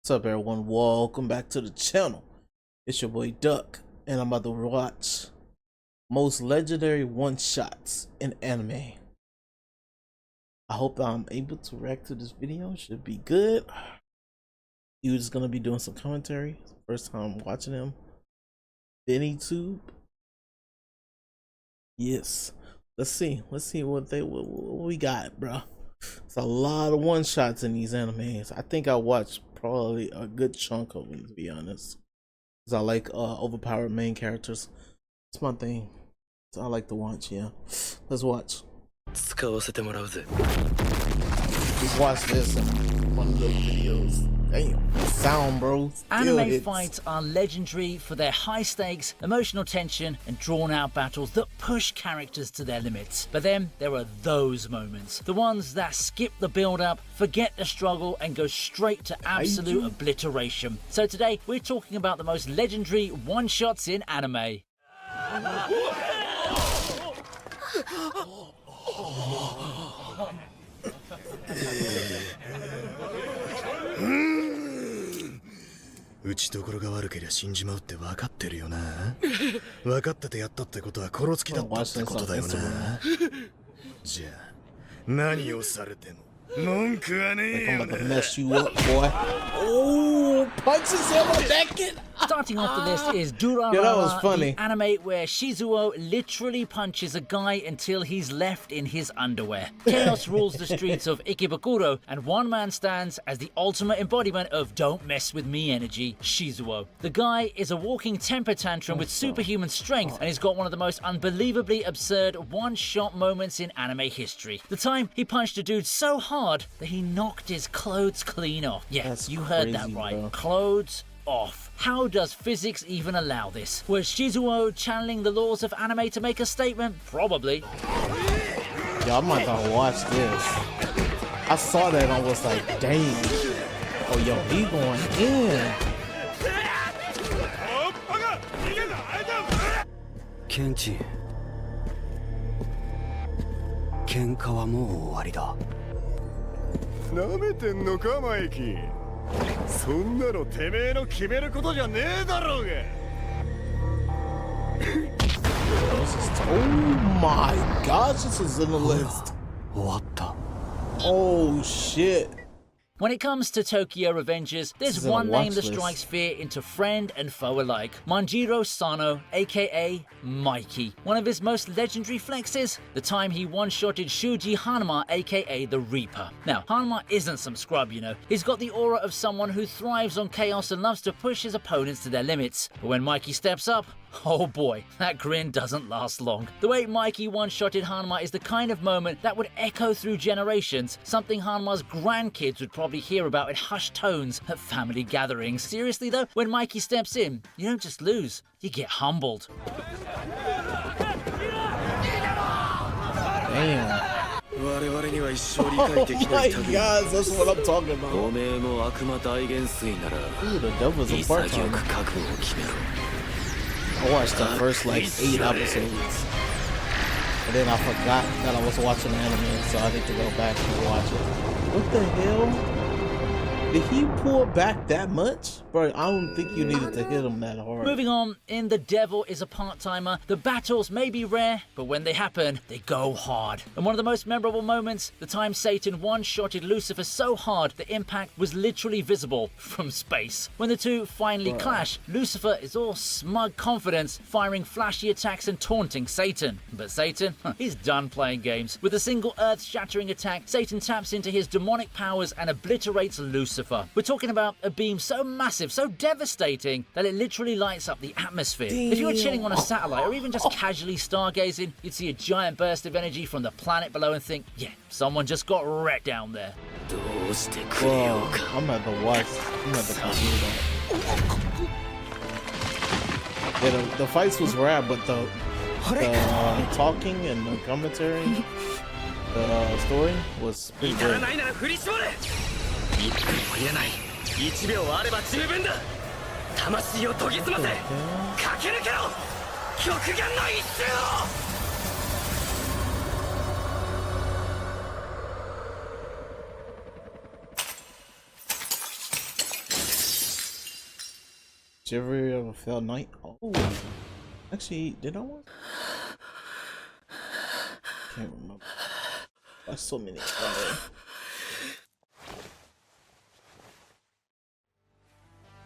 What's up, everyone? Welcome back to the channel. It's your boy Duck, and I'm about to watch most legendary one-shots in anime. I hope I'm able to react to this video. Should be good. He was gonna be doing some commentary. First time watching him. BennyTube. Yes. Let's see what we got, bro. It's a lot of one-shots in these animes. I think I watched probably a good chunk of them, to be honest, because I like overpowered main characters. It's my thing, so I like to watch. Yeah, let's watch. Just watch this in one of those videos. Damn, the sound, bro. Anime fights are legendary for their high stakes, emotional tension, and drawn out battles that push characters to their limits. But then there are those moments, the ones that skip the build up, forget the struggle, and go straight to absolute obliteration. So today we're talking about the most legendary one-shots in anime. 打ちどころが悪けりゃ死んじまうって分かってるよな。分かっててやったってことは殺す気だったってことだよな。じゃあ何をされても文句はねえよな。 mess you up, boy. Oh, punches him on that kid. Starting off the list is Durarara, Yeah, that was funny. the anime where Shizuo literally punches a guy until he's left in his underwear. Chaos rules the streets of Ikebukuro, and one man stands as the ultimate embodiment of don't mess with me energy, Shizuo. The guy is a walking temper tantrum with superhuman strength, and he's got one of the most unbelievably absurd one-shot moments in anime history. The time he punched a dude so hard that he knocked his clothes clean off. Yeah, That's you heard that crazy, right. bro. Clothes off. How does physics even allow this? Was Shizuo channeling the laws of anime to make a statement? Probably. Y'all might gotta watch this. I saw that and I was like, dang. Oh, yo, he going in. ケンチン喧嘩はもう終わりだ。なめてんのかマイキー。そんなのてめえの決めることじゃねえだろうが。 Oh my gosh, this is in the list. 終わった。 Oh shit. When it comes to Tokyo Revengers, there's This is on one a name watch that list. strikes fear into friend and foe alike. Manjiro Sano, aka Mikey. One of his most legendary flexes, the time he one-shotted Shuji Hanuma, aka the Reaper. Now, Hanuma isn't some scrub, you know. He's got the aura of someone who thrives on chaos and loves to push his opponents to their limits. But when Mikey steps up, oh boy, that grin doesn't last long. The way Mikey one-shotted Hanuma is the kind of moment that would echo through generations, something Hanuma's grandkids would probably hear about in hushed tones at family gatherings. Seriously though, when Mikey steps in, you don't just lose, you get humbled. Damn. 我々には一生理 Oh 解できな my い類。 gosh, that's what I'm talking お about. めえも悪魔大元帥なら Ooh, the devil's a 潔 part く timer. 覚悟を決めろ。 I watched the first like 8 episodes. And then I forgot that I was watching the anime, so I need to go back and watch it. What the hell? Did he pull back that much? Bro, I don't think you needed to hit him that hard. Moving on, in The Devil is a Part-Timer, the battles may be rare, but when they happen, they go hard. And one of the most memorable moments, the time Satan one-shotted Lucifer so hard the impact was literally visible from space. When the two finally clash, Lucifer is all smug confidence, firing flashy attacks and taunting Satan. But Satan, he's done playing games. With a single earth-shattering attack, Satan taps into his demonic powers and obliterates Lucifer. We're talking about a beam so massive, so devastating, that it literally lights up the atmosphere. If you were chilling on a satellite or even just casually stargazing, you'd see a giant burst of energy from the planet below and think, yeah, someone just got wrecked down there. どうしてくれよ Bro, うか。 I'm at the watch. I'm at the computer. Yeah, the fights was rad, but the talking and the commentary, the story was pretty 至ら good. ないなら振り絞れ。1分もいらない。1秒あれば十分だ。魂を研ぎ澄ませ。駆け抜けろ。極限の一瞬を。 Oh Chivalry of a Failed Knight. Oh, actually, did I watch? Can't remember. There's so many.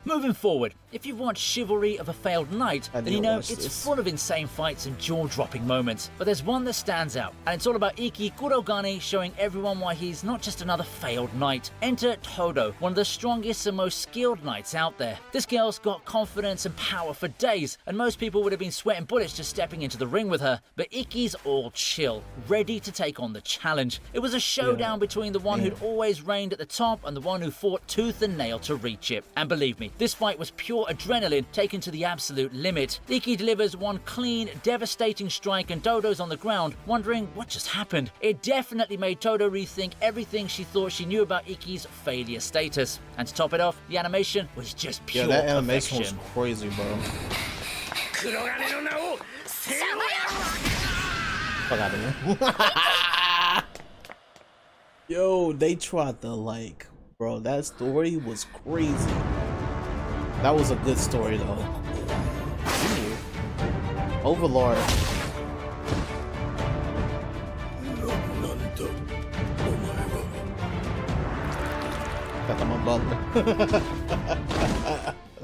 Moving forward, if you've watched Chivalry of a Failed Knight, then you know it's full of insane fights and jaw-dropping moments. But there's one that stands out, and it's all about Ikki Kurogane showing everyone why he's not just another failed knight. Enter Todo, one of the strongest and most skilled knights out there. This girl's got confidence and power for days, and most people would have been sweating bullets just stepping into the ring with her. But Ikki's all chill, ready to take on the challenge. It was a showdown between the one who'd always reigned at the top and the one who fought tooth and nail to reach it. And believe me, this fight was pure adrenaline taken to the absolute limit. Ikki delivers one clean, devastating strike and Todo's on the ground, wondering what just happened. It definitely made Todo rethink everything she thought she knew about Ikki's failure status. And to top it off, the animation was just pure that animation perfection. was crazy, bro. Fuck out of here. Yo, they tried to bro, that story was crazy. That was a good story though. Ooh. Overlord. Got my butler.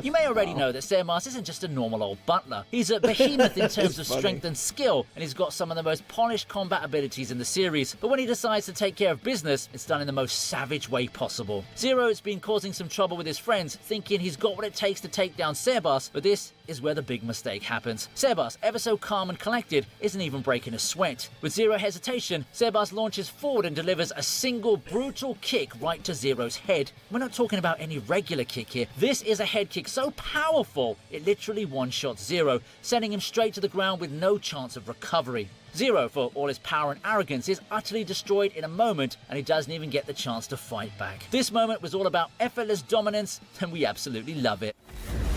You may already know that Sermas isn't just a normal old butler. He's a behemoth in terms of strength and skill, and he's got some of the most polished combat abilities in the series. But when he decides to take care of business, it's done in the most savage way possible. Zero's been causing some trouble with his friends, thinking he's got what it takes to take down Sebas, but this is where the big mistake happens. Sebas, ever so calm and collected, isn't even breaking a sweat. With zero hesitation, Sebas launches forward and delivers a single brutal kick right to Zero's head. We're not talking about any regular kick here. This is a head kick so powerful, it literally one-shots Zero, sending him straight to the ground with no chance of recovery. Zero, for all his power and arrogance, is utterly destroyed in a moment, and he doesn't even get the chance to fight back. This moment was all about effortless dominance, and we absolutely love it.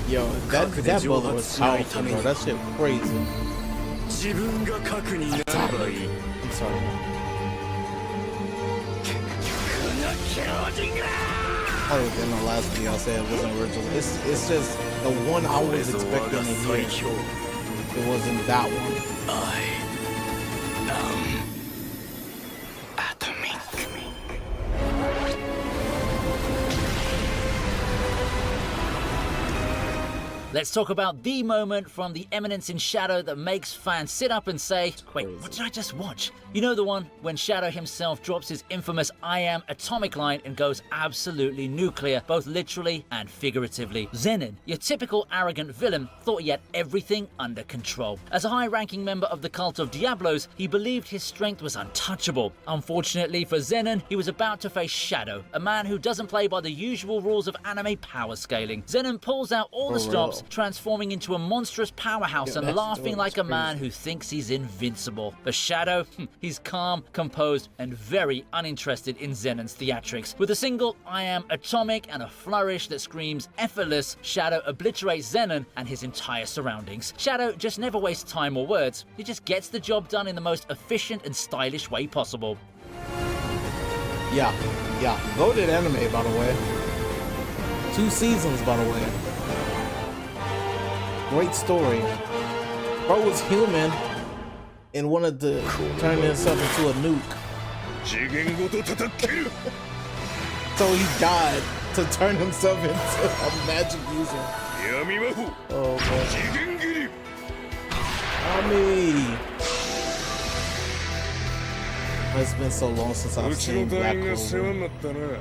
Yo, that bullet was powerful, bro. That shit crazy. I'm sorry. Probably in the last video I said it wasn't original. It's just the one I was expecting to hear. It wasn't that one. Let's talk about the moment from The Eminence in Shadow that makes fans sit up and say, wait, what did I just watch? You know the one when Shadow himself drops his infamous I am atomic line and goes absolutely nuclear, both literally and figuratively. Zenin, your typical arrogant villain, thought he had everything under control. As a high-ranking member of the cult of Diablos, he believed his strength was untouchable. Unfortunately for Zenin, he was about to face Shadow, a man who doesn't play by the usual rules of anime power scaling. Zenin pulls out all the stops, transforming into a monstrous powerhouse and laughing like a man who thinks he's invincible. But Shadow, he's calm, composed, and very uninterested in Zenin's theatrics. With a single I am atomic and a flourish that screams effortless, Shadow obliterates Zenin and his entire surroundings. Shadow just never wastes time or words. He just gets the job done in the most efficient and stylish way possible. Yeah. Voted anime, by the way. 2 seasons, by the way. Great story. Bro was human and wanted to turn himself into a nuke. So he died to turn himself into a magic user. Oh man. Ami. It's been so long since I've seen Black Clover.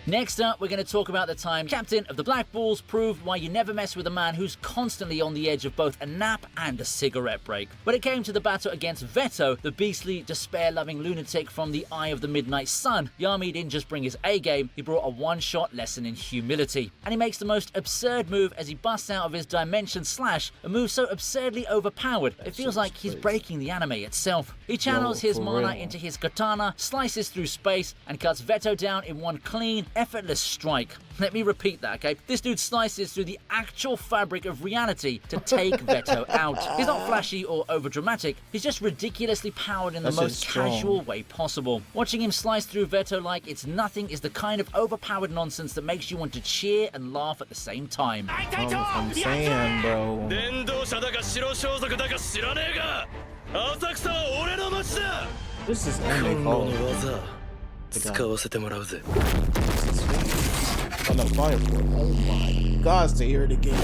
Next up, we're going to talk about the time Captain of the Black Bulls proved why you never mess with a man who's constantly on the edge of both a nap and a cigarette break. When it came to the battle against Veto, the beastly, despair-loving lunatic from the Eye of the Midnight Sun, Yami didn't just bring his A-game, he brought a one-shot lesson in humility. And he makes the most absurd move as he busts out of his Dimension Slash, a move so absurdly overpowered, it feels like he's breaking the anime itself. He channels his mana into his katana, slices through space, and cuts Veto down in one clean, effortless strike. Let me repeat that, okay? This dude slices through the actual fabric of reality to take Vetto out. He's not flashy or overdramatic, he's just ridiculously powered in the most casual way possible. Watching him slice through Vetto like it's nothing is the kind of overpowered nonsense that makes you want to cheer and laugh at the same time. That's what I'm saying, bro. 電動車だか白装束だか知らねえが浅草は俺の街だ This is anime の called 技使わせてもらうぜ on the fireboard. Oh my gosh, to hear it again.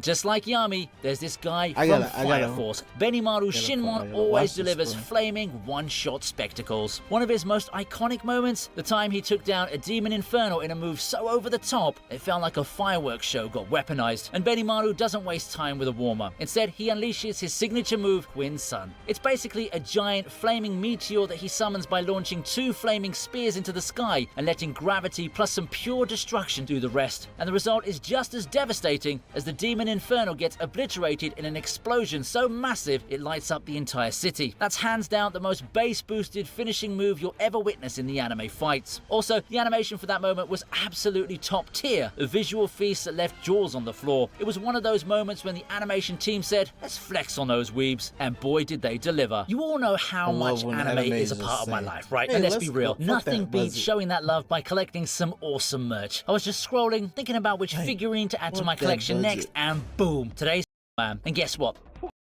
Just like Yami, there's this guy I from gotta- Fire Force. Benimaru I Shinmon gotta always watch this, delivers bro. flaming one-shot spectacles. One of his most iconic moments, the time he took down a Demon Inferno in a move so over the top, it felt like a fireworks show got weaponized. And Benimaru doesn't waste time with a warm-up. Instead, he unleashes his signature move, Twin Sun. It's basically a giant flaming meteor that he summons by launching 2 flaming spears into the sky and letting gravity plus some pure destruction do the rest. And the result is just as devastating as the Demon Inferno gets obliterated in an explosion so massive it lights up the entire city. That's hands down the most bass-boosted finishing move you'll ever witness in the anime fights. Also, the animation for that moment was absolutely top tier, a visual feast that left jaws on the floor. It was one of those moments when the animation team said, let's flex on those weebs, and boy did they deliver. You all know how I love much when anime anime is a is part of my insane. life, right? Hey, And let's let's be real, fuck nothing that, beats Buzzy. showing that love by collecting some awesome merch. I was just scrolling, thinking about which figurine to add to fuck my that collection budget. next, and boom, today's man. And guess what?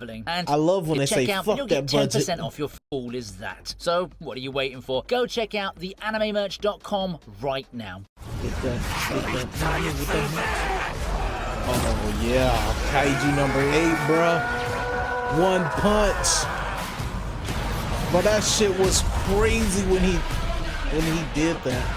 And I love when you they check say, out, "Fuck you'll that get 10% budget." off your fool is that. So what are you waiting for? Go check out theanimemerch.com right now. Get that. Oh yeah, Kaiju number 8, bruh. One punch. But that shit was crazy when he did that.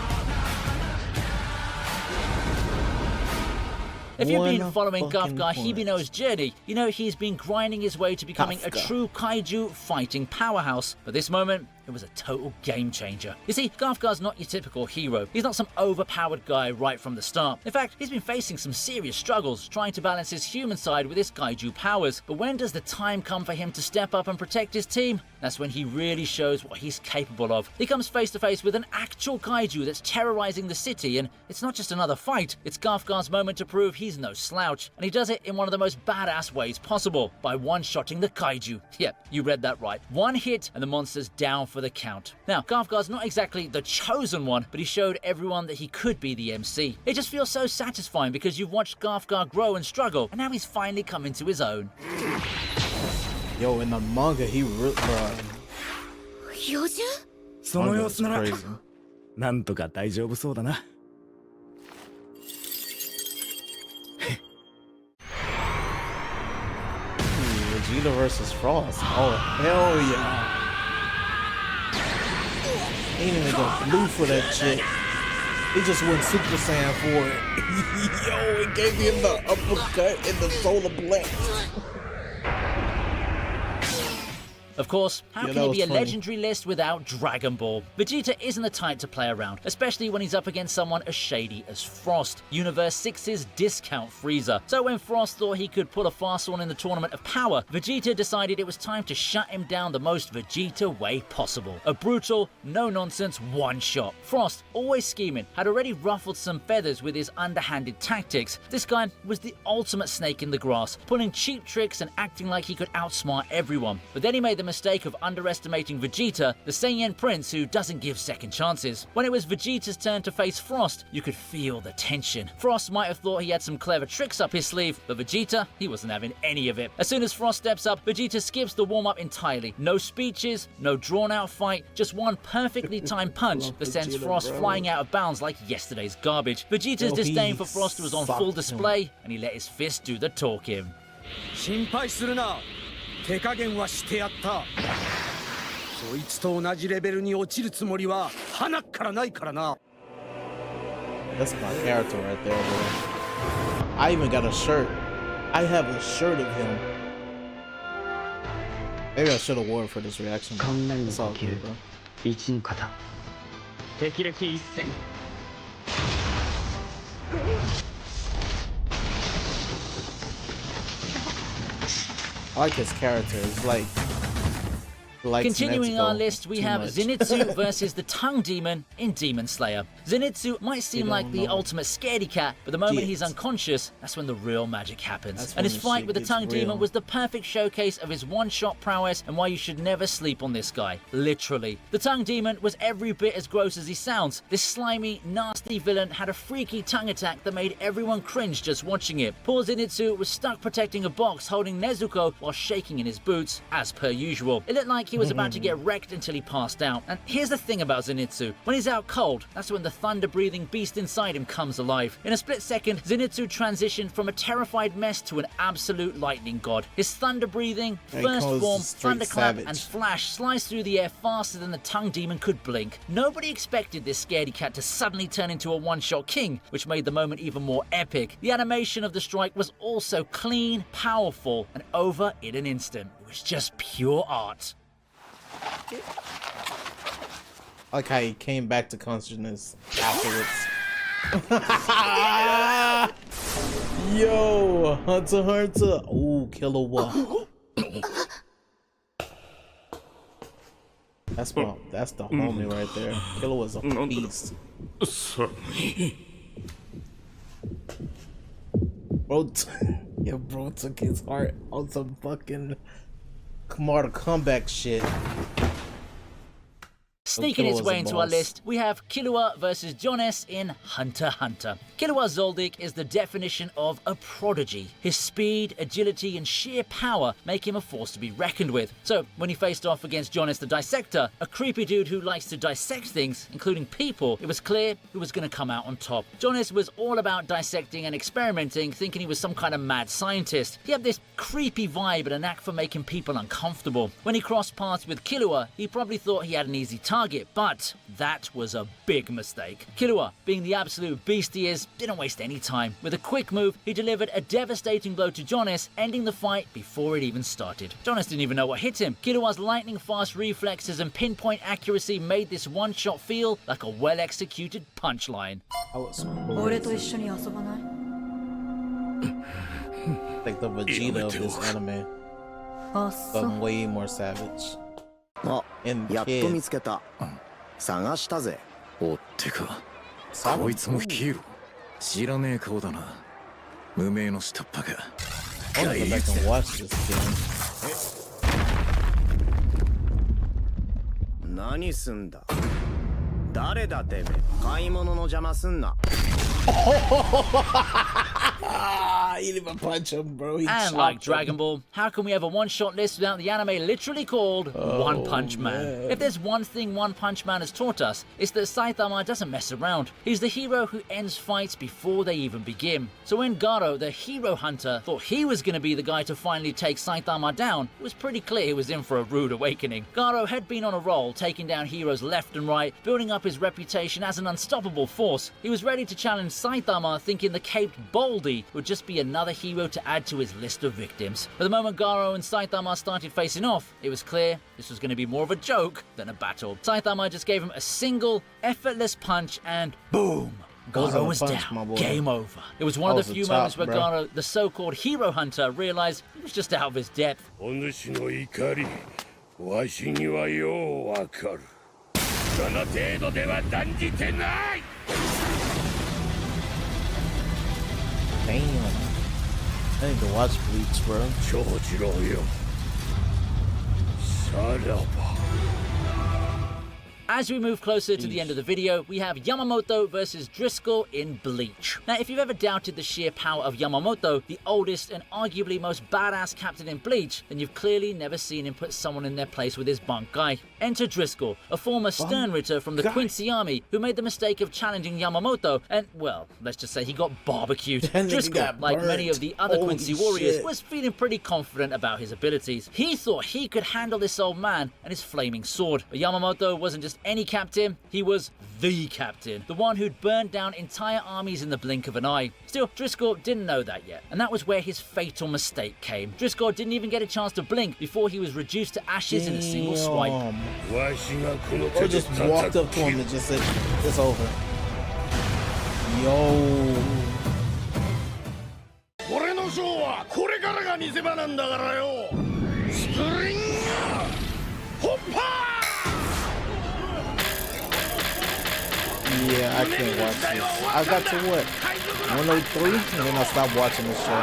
If you've been One following fucking Gafgar punch. Hibino's journey, you know he's been grinding his way to becoming a Gafgar. true kaiju fighting powerhouse. But this moment, it was a total game changer. You see, Gafgar's not your typical hero. He's not some overpowered guy right from the start. In fact, he's been facing some serious struggles trying to balance his human side with his kaiju powers. But when does the time come for him to step up and protect his team? That's when he really shows what he's capable of. He comes face to face with an actual kaiju that's terrorizing the city, and it's not just another fight, it's Gafgar's moment to prove he's no slouch. And he does it in one of the most badass ways possible, by one-shotting the kaiju. Yep, you read that right. One hit and the monster's down for the count. Now, Gafgar's not exactly the chosen one, but he showed everyone that he could be the MC. It just feels so satisfying because you've watched Gafgar grow and struggle, and now he's finally come into his own. Yo, in the manga, he really, bruh. 標準その様子なら Crazy. なんとか大丈夫そうだな Vegeta versus Frost. Oh, hell yeah. He didn't even go blue for that shit. He just went Super Saiyan for it. Yo, it gave him the uppercut and the solar blast. Of course, how Yeah, can that it be a was funny. legendary list without Dragon Ball? Vegeta isn't the type to play around, especially when he's up against someone as shady as Frost, Universe 6's discount Frieza. So when Frost thought he could pull a fast one in the Tournament of Power, Vegeta decided it was time to shut him down the most Vegeta way possible. A brutal, no-nonsense one-shot. Frost, always scheming, had already ruffled some feathers with his underhanded tactics. This guy was the ultimate snake in the grass, pulling cheap tricks and acting like he could outsmart everyone. But then he made the mistake of underestimating Vegeta, the Saiyan prince who doesn't give second chances. When it was Vegeta's turn to face Frost, you could feel the tension. Frost might have thought he had some clever tricks up his sleeve, but Vegeta, he wasn't having any of it. As soon as Frost steps up, Vegeta skips the warm-up entirely. No speeches, no drawn-out fight, just one perfectly timed punch Love that sends Vegeta, Frost bro. flying out of bounds like yesterday's garbage. Vegeta's Yo, disdain he for Frost was on sucked full him. display, and he let his fist do the talking. 心配するな手加減はしてやったそいつと同じレベルに落ちるつもりは鼻っからないからな That's my character right there, bro. I even got a shirt. I have a shirt of him. Maybe I should have worn it for this reaction. Bro. 雷 That's の all 呼吸 good, bro. 一の型敵歴一戦 I like his character. It's like Likes Continuing Nezuko our list, we too have much. Zenitsu versus the Tongue Demon in Demon Slayer. Zenitsu might seem like the know. ultimate scaredy cat, but the moment he's Shit. unconscious, that's when the real magic happens. That's And when his the fight shit with the gets Tongue Demon real. was the perfect showcase of his one-shot prowess and why you should never sleep on this guy. Literally. The Tongue Demon was every bit as gross as he sounds. This slimy, nasty villain had a freaky tongue attack that made everyone cringe just watching it. Poor Zenitsu was stuck protecting a box holding Nezuko while shaking in his boots, as per usual. It looked like he was about to get wrecked until he passed out. And here's the thing about Zenitsu. When he's out cold, that's when the thunder-breathing beast inside him comes alive. In a split second, Zenitsu transitioned from a terrified mess to an absolute lightning god. His thunder-breathing, He first calls form, the straight thunderclap, savage. and flash slice through the air faster than the Tongue Demon could blink. Nobody expected this scaredy cat to suddenly turn into a one-shot king, which made the moment even more epic. The animation of the strike was also clean, powerful, and over in an instant. It was just pure art. Like how he came back to consciousness afterwards. Yo, Hunter x Hunter. Ooh, Killua. That's the homie right there. Killua's a beast. Bro took his heart on some fucking Mortal Kombat shit. Sneaking its Killua's way a into our boss. list, we have Killua versus Jonas in Hunter x Hunter. Killua Zoldyck is the definition of a prodigy. His speed, agility, and sheer power make him a force to be reckoned with. So, when he faced off against Jonas the Dissector, a creepy dude who likes to dissect things, including people, it was clear who was going to come out on top. Jonas was all about dissecting and experimenting, thinking he was some kind of mad scientist. He had this creepy vibe and a knack for making people uncomfortable. When he crossed paths with Killua, he probably thought he had an easy target, but that was a big mistake. Killua, being the absolute beast he is, didn't waste any time. With a quick move, he delivered a devastating blow to Jonas, ending the fight before it even started. Jonas didn't even know what hit him. Killua's lightning-fast reflexes and pinpoint accuracy made this one-shot feel like a well-executed punchline. That was 俺 cool. と一緒に遊ばない Like the Vegeta of this anime. あっ But そ way more savage. あ、 And やっと見 kids. つけた。探したぜ。おってか、 Savage. こいつもヒーロー。知らねえ顔だな。無名の下っ端が。 I wanna go back and watch this again. 何すんだ。誰だてめえ。買い物の邪魔すんな。 Ah, he didn't even punch him, bro. He And like chopped him. Dragon Ball, how can we have a one-shot list without the anime literally called One Punch Man? If there's one thing One Punch Man has taught us, it's that Saitama doesn't mess around. He's the hero who ends fights before they even begin. So when Garo, the hero hunter, thought he was going to be the guy to finally take Saitama down, it was pretty clear he was in for a rude awakening. Garo had been on a roll, taking down heroes left and right, building up his reputation as an unstoppable force. He was ready to challenge Saitama, thinking the caped Baldy would just be another hero to add to his list of victims. But the moment Garo and Saitama started facing off, it was clear this was going to be more of a joke than a battle. Saitama just gave him a single, effortless punch and boom! Wasn't Garo a was punch, my down. boy. Game over. It was one That of the was a few chop, moments where bro. Garo, the so-called hero hunter, realized he was just out of his depth. お主の怒り、わしにはようわかる。その程度では断じてない。 Damn. I need to watch Bleach, bro. 長次郎よ。さらば。 As we move closer to the end of the video, we have Yamamoto versus Driscoll in Bleach. Now, if you've ever doubted the sheer power of Yamamoto, the oldest and arguably most badass captain in Bleach, then you've clearly never seen him put someone in their place with his bunk guy. Enter Driscoll, a former Sternritter from the Quincy Army who made the mistake of challenging Yamamoto and, well, let's just say he got barbecued. That nigga Driscoll, got like many burnt. of the other Holy Quincy warriors, shit. was feeling pretty confident about his abilities. He thought he could handle this old man and his flaming sword. But Yamamoto wasn't just any captain, he was the captain. The one who'd burned down entire armies in the blink of an eye. Still, Driscoll didn't know that yet, and that was where his fatal mistake came. Driscoll didn't even get a chance to blink before he was reduced to ashes in a single swipe. わしがこの Or 手で just walked up to him and just said, it's over. Yo. 俺のショーはこれからが見せ場なんだからよ。スプリング Yeah, I can't watch this. I got to what? 103, and then I stopped watching the show.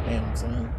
Damn, son.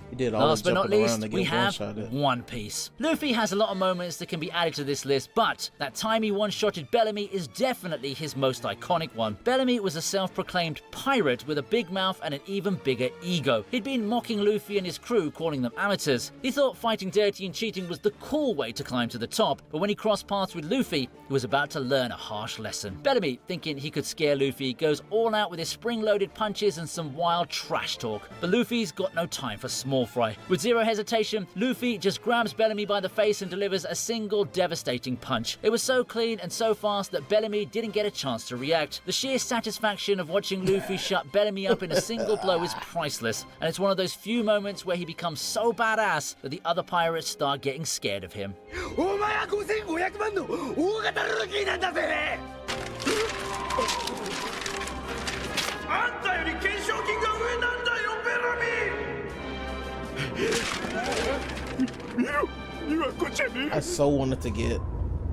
He did all Last the but not jumping around least, to we get have one-shotted. One Piece. Luffy has a lot of moments that can be added to this list, but that time he one-shotted Bellamy is definitely his most iconic one. Bellamy was a self-proclaimed pirate with a big mouth and an even bigger ego. He'd been mocking Luffy and his crew, calling them amateurs. He thought fighting dirty and cheating was the cool way to climb to the top, but when he crossed paths with Luffy, he was about to learn a harsh lesson. Bellamy, thinking he could scare Luffy, goes all out with his spring-loaded punches and some wild trash talk. But Luffy's got no time for small fry. With zero hesitation, Luffy just grabs Bellamy by the face and delivers a single devastating punch. It was so clean and so fast that Bellamy didn't get a chance to react. The sheer satisfaction of watching Luffy shut Bellamy up in a single blow is priceless, and it's one of those few moments where he becomes so badass that the other pirates start getting scared of him. お前は5500万の大型ルーキーなんだぜ。あんたより懸賞金が上なんだよ、ベラミー。 I so wanted to get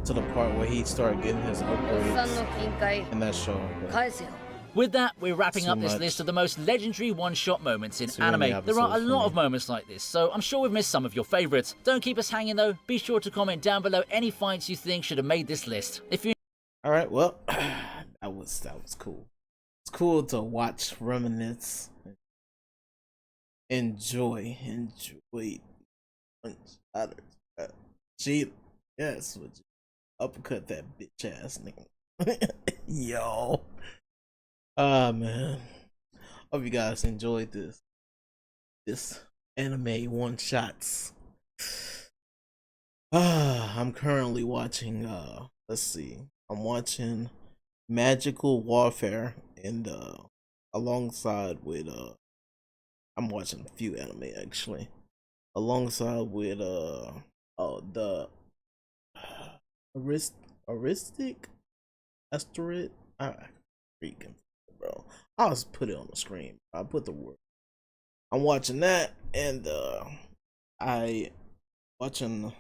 to the part where he started getting his upgrades in that show. With that, we're wrapping Too up this much. list of the most legendary one-shot moments in Too anime. many There are a episodes for lot me. of moments like this, so I'm sure we've missed some of your favourites. Don't keep us hanging though. Be sure to comment down below any fights you think should have made this list. If you All right, well, that was cool. It's cool to watch, reminisce, enjoy. Cheat, yes, would you uppercut that bitch ass nigga? Yo, man. Hope you guys enjoyed this anime one shots. I'm currently watching. Let's see. I'm watching Magical Warfare and alongside with I'm watching a few anime actually. Alongside with the Asteroid. I freaking bro. I'll just put it on the screen. I'll put the word. I'm watching that and I watching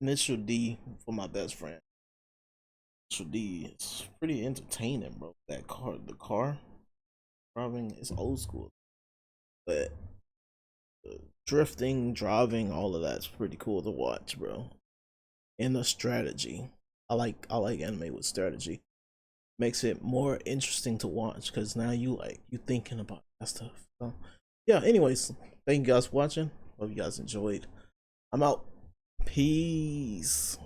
Initial D for my best friend. Initial D is pretty entertaining, bro. The car driving is old school, but drifting, driving, all of that's pretty cool to watch, bro. And the strategy, I like anime with strategy. Makes it more interesting to watch because now you thinking about that stuff. So yeah. Anyways, thank you guys for watching. Hope you guys enjoyed. I'm out. Peace.